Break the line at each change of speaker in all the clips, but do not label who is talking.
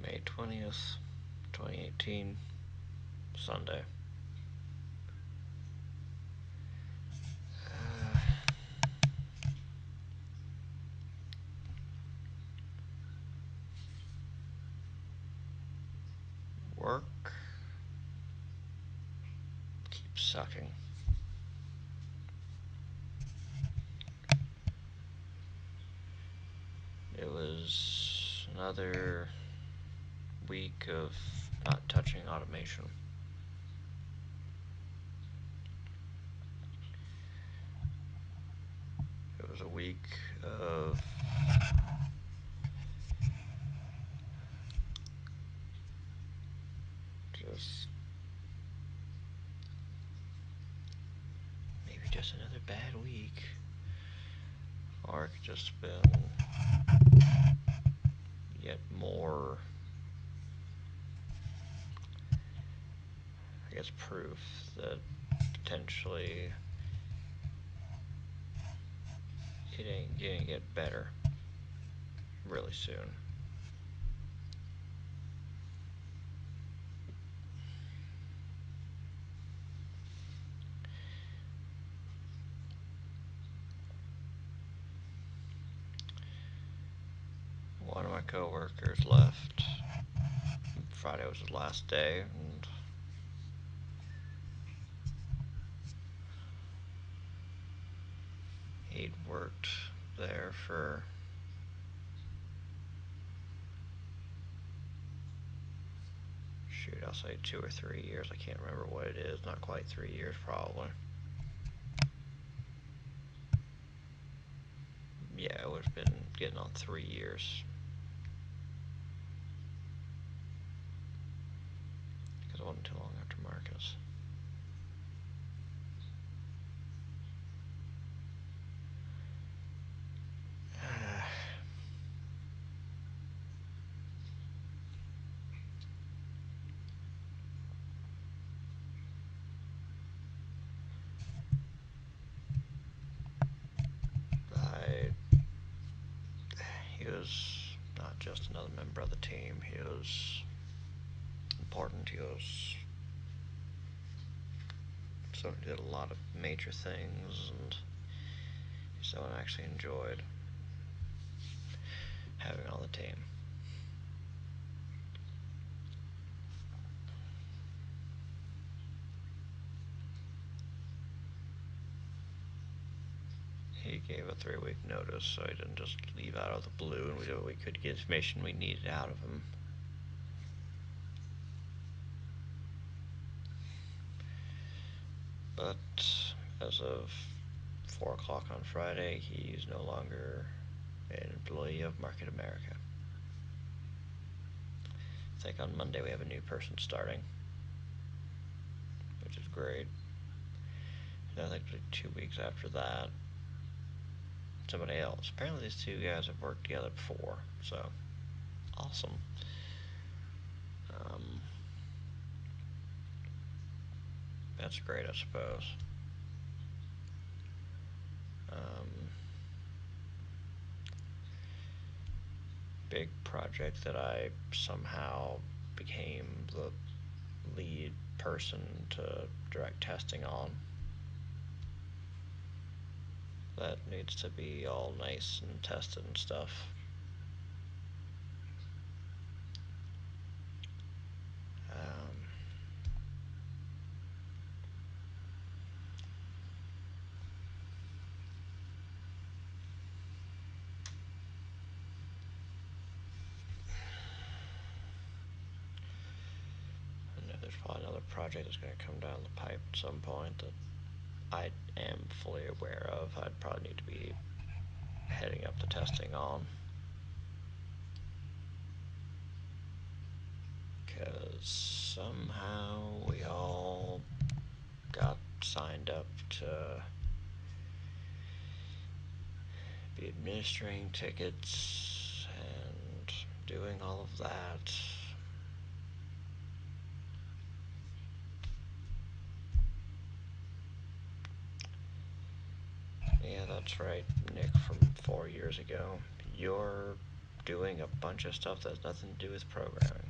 May 20th, 2018, Sunday. Work keeps sucking. It was another week of not touching automation. It was a week of just maybe just another bad week. Or it could just been yet more, I guess, proof that potentially it ain't gonna get better really soon. One of my coworkers left. Friday was his last day, and he'd worked there for shoot, I'll say 2 or 3 years. I can't remember what it is. Not quite 3 years, probably. Yeah, it would have been getting on 3 years. Because it wasn't too long after Marcus. I, he was not just another member of the team. He was important. He was someone who did a lot of major things, and someone I actually enjoyed having on the team. He gave a 3-week notice, so he didn't just leave out of the blue, and we could get information we needed out of him. But as of 4 o'clock on Friday, he's no longer an employee of Market America. I think on Monday we have a new person starting, which is great. And I think 2 weeks after that, somebody else. Apparently these two guys have worked together before, so awesome. That's great, I suppose. Big project that I somehow became the lead person to direct testing on. That needs to be all nice and tested and stuff. I know there's probably another project that's going to come down the pipe at some point that I am fully aware of. I'd probably need to be heading up the testing on. Because somehow we all got signed up to be administering tickets and doing all of that. Yeah, that's right, Nick from 4 years ago. Your doing a bunch of stuff that has nothing to do with programming.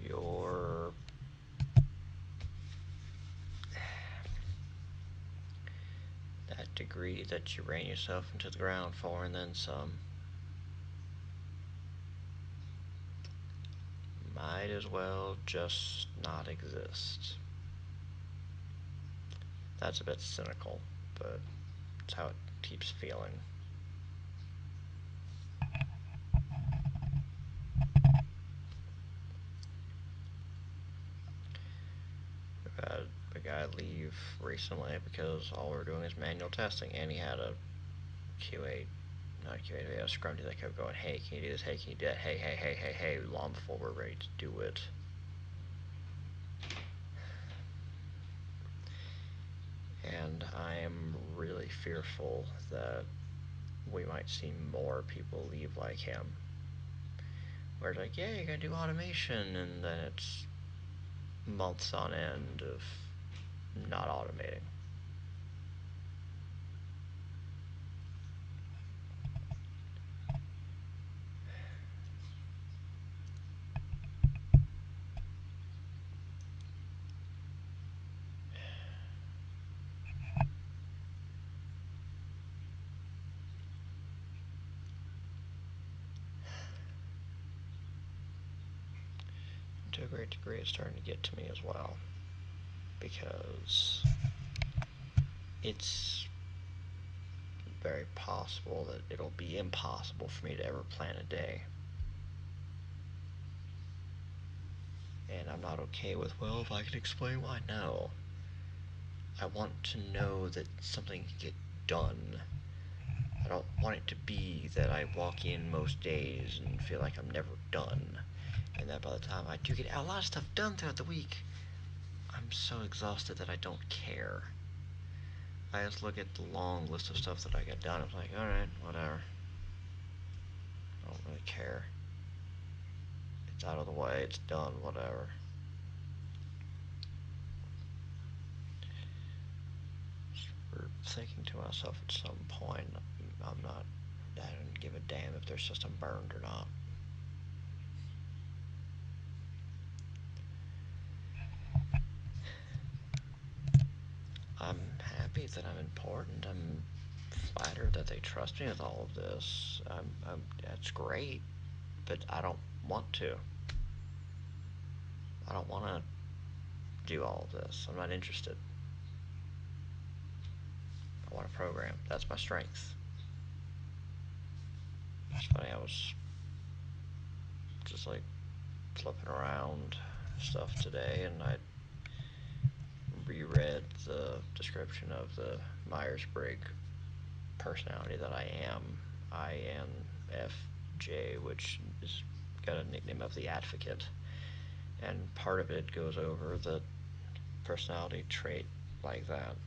You're that degree that you ran yourself into the ground for and then some might as well just not exist. That's a bit cynical, but it's how it keeps feeling. We've had a guy leave recently because all we were doing is manual testing, and he had a QA, not QA, he had a scrum team that kept going, hey, can you do this? Hey, can you do that? Hey, hey, hey, hey, hey, long before we're ready to do it. And I am really fearful that we might see more people leave like him. Where it's like, yeah, you're gonna do automation, and then it's months on end of not automating. To a great degree, it's starting to get to me as well. Because it's very possible that it'll be impossible for me to ever plan a day. And I'm not okay with, well, if I can explain why, no. I want to know that something can get done. I don't want it to be that I walk in most days and feel like I'm never done. And that by the time I do get a lot of stuff done throughout the week, I'm so exhausted that I don't care. I just look at the long list of stuff that I got done. I'm like, alright, whatever. I don't really care. It's out of the way, it's done, whatever. For thinking to myself at some point, I'm not, I don't give a damn if their system burned or not. I'm happy that I'm important. I'm flattered that they trust me with all of this. That's great, but I don't want to. I don't want to do all of this. I'm not interested. I want to program. That's my strength. It's funny, I was just like flipping around stuff today and I reread the description of the Myers-Briggs personality that I am, INFJ, which is got a nickname of the Advocate. And part of it goes over the personality trait like that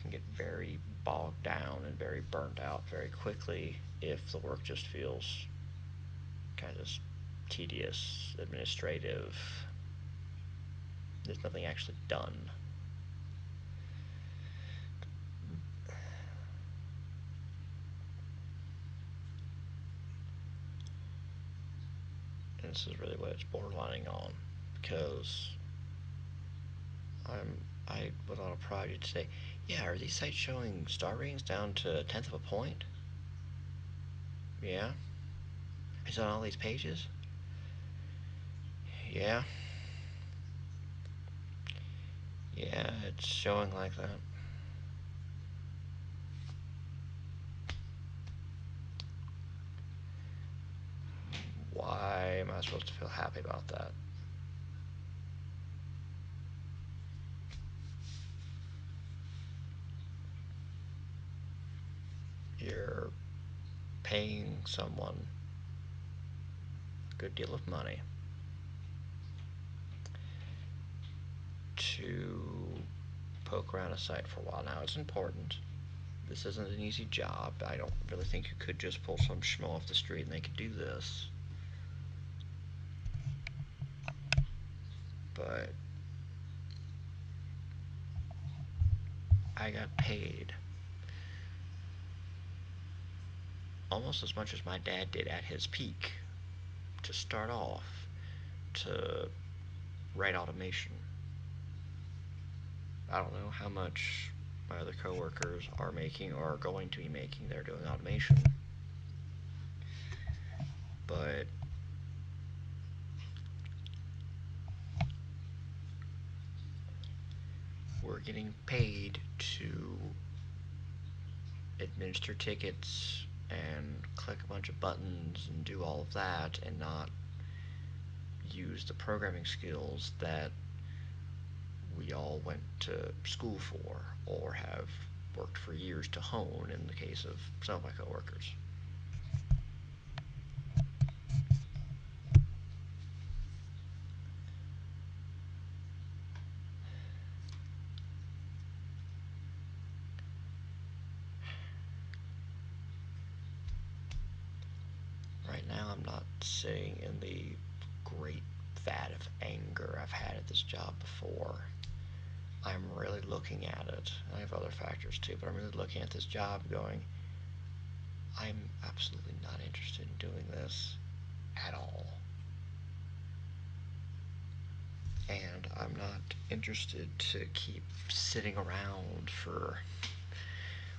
can get very bogged down and very burnt out very quickly if the work just feels kind of tedious, administrative. There's nothing actually done. And this is really what it's borderlining on because I with a lot of pride you'd say, yeah, are these sites showing star ratings down to a tenth of a point? Yeah. It's on all these pages? Yeah. Yeah, it's showing like that. Why am I supposed to feel happy about that? You're paying someone a good deal of money to poke around a site for a while. Now, it's important. This isn't an easy job. I don't really think you could just pull some schmo off the street and they could do this. But I got paid almost as much as my dad did at his peak to start off to write automation. I don't know how much my other coworkers are making or are going to be making. They're doing automation. But we're getting paid to administer tickets and click a bunch of buttons and do all of that and not use the programming skills that we all went to school for or have worked for years to hone in the case of some of my coworkers. Right now, I'm not sitting in the great vat of anger I've had at this job before. I'm really looking at it. I have other factors too, but I'm really looking at this job going, I'm absolutely not interested in doing this at all. And I'm not interested to keep sitting around for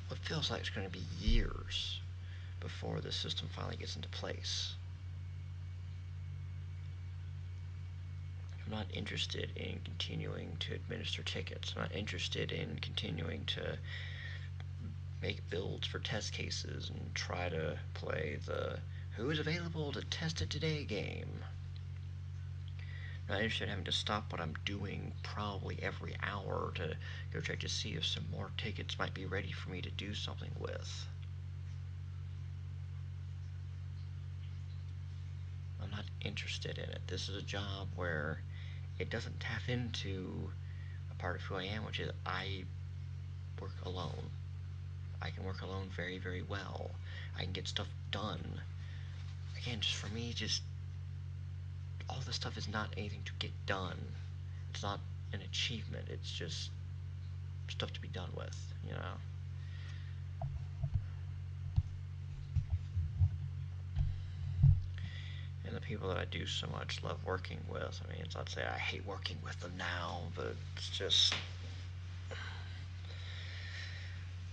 what feels like it's going to be years before the system finally gets into place. I'm not interested in continuing to administer tickets. I'm not interested in continuing to make builds for test cases and try to play the who is available to test it today game. I'm not interested in having to stop what I'm doing probably every hour to go check to see if some more tickets might be ready for me to do something with. I'm not interested in it. This is a job where it doesn't tap into a part of who I am, which is I work alone. I can work alone very, very well. I can get stuff done. Again, just for me, just all this stuff is not anything to get done. It's not an achievement. It's just stuff to be done with, you know? And the people that I do so much love working with, I mean, it's not to say I hate working with them now, but it's just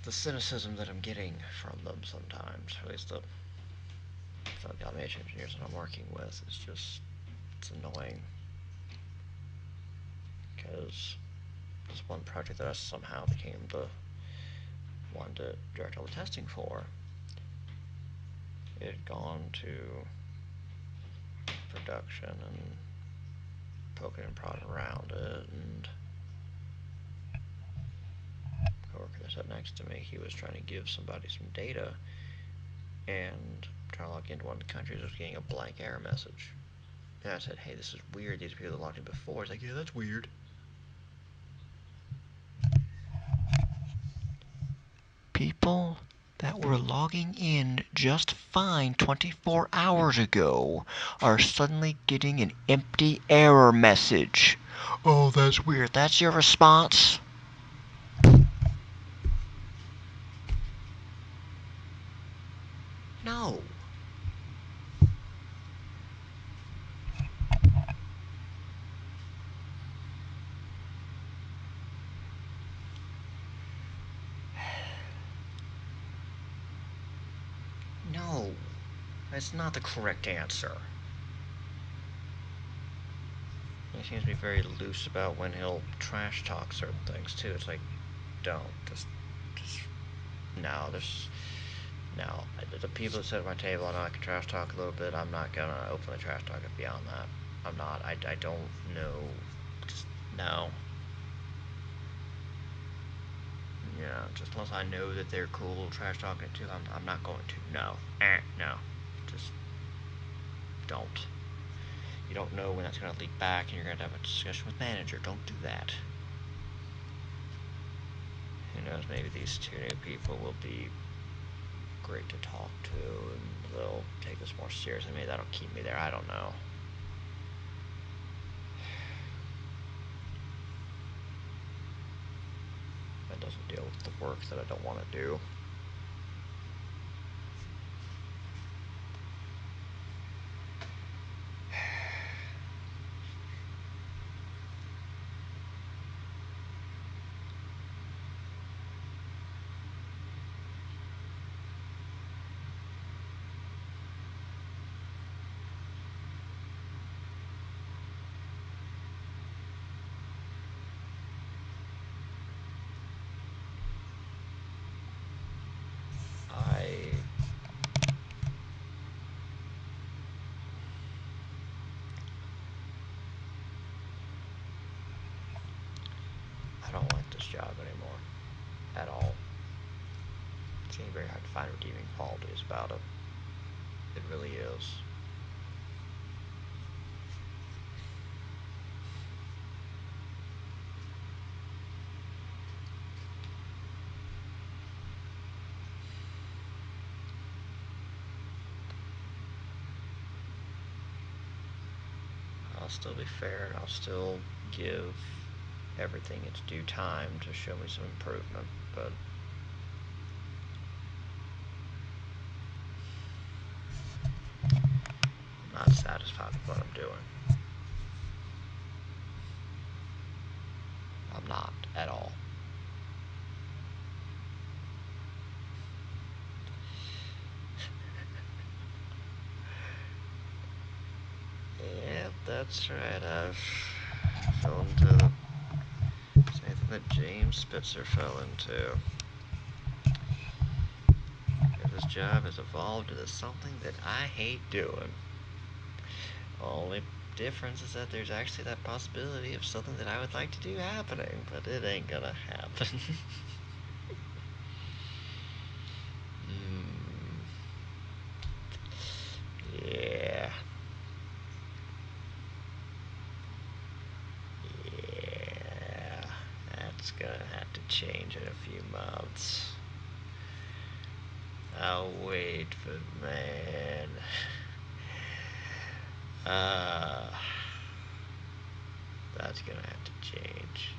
the cynicism that I'm getting from them sometimes, or at least some of the automation engineers that I'm working with, is just, it's annoying. Because this one project that I somehow became the one to direct all the testing for, it had gone to production and poking and prodding around it, and the coworker that sat next to me, he was trying to give somebody some data, and trying to log into one of the countries was getting a blank error message. And I said, hey, this is weird, these people that logged in before. He's like, yeah, that's weird. People that were logging in just fine 24 hours ago are suddenly getting an empty error message. Oh, that's weird. That's your response? No. No. That's not the correct answer. He seems to be very loose about when he'll trash talk certain things too. It's like, don't. Just no. No. The people that sit at my table, I know I can trash talk a little bit. I'm not gonna openly trash talk it beyond that. I'm not. I don't know. Just no. Yeah, just unless I know that they're cool trash talking it too, I'm not going to. No. No. Just don't. You don't know when that's going to leak back and you're going to have a discussion with manager. Don't do that. Who knows, maybe these two new people will be great to talk to and they'll take this more seriously. Maybe that'll keep me there. I don't know. That doesn't deal with the work that I don't want to do. I don't like this job anymore. At all. It's getting very hard to find redeeming qualities about it. It really is. I'll still be fair and I'll still give everything its due time to show me some improvement, but I'm not satisfied with what I'm doing. I'm not at all. Yeah, that's right. I've fell into the same thing that James Spitzer fell into. This job has evolved into something that I hate doing. Only difference is that there's actually that possibility of something that I would like to do happening, but it ain't gonna happen. mm, yeah. Yeah. That's gonna have to change in a few months. I'll wait, but man. Uh, that's gonna have to change.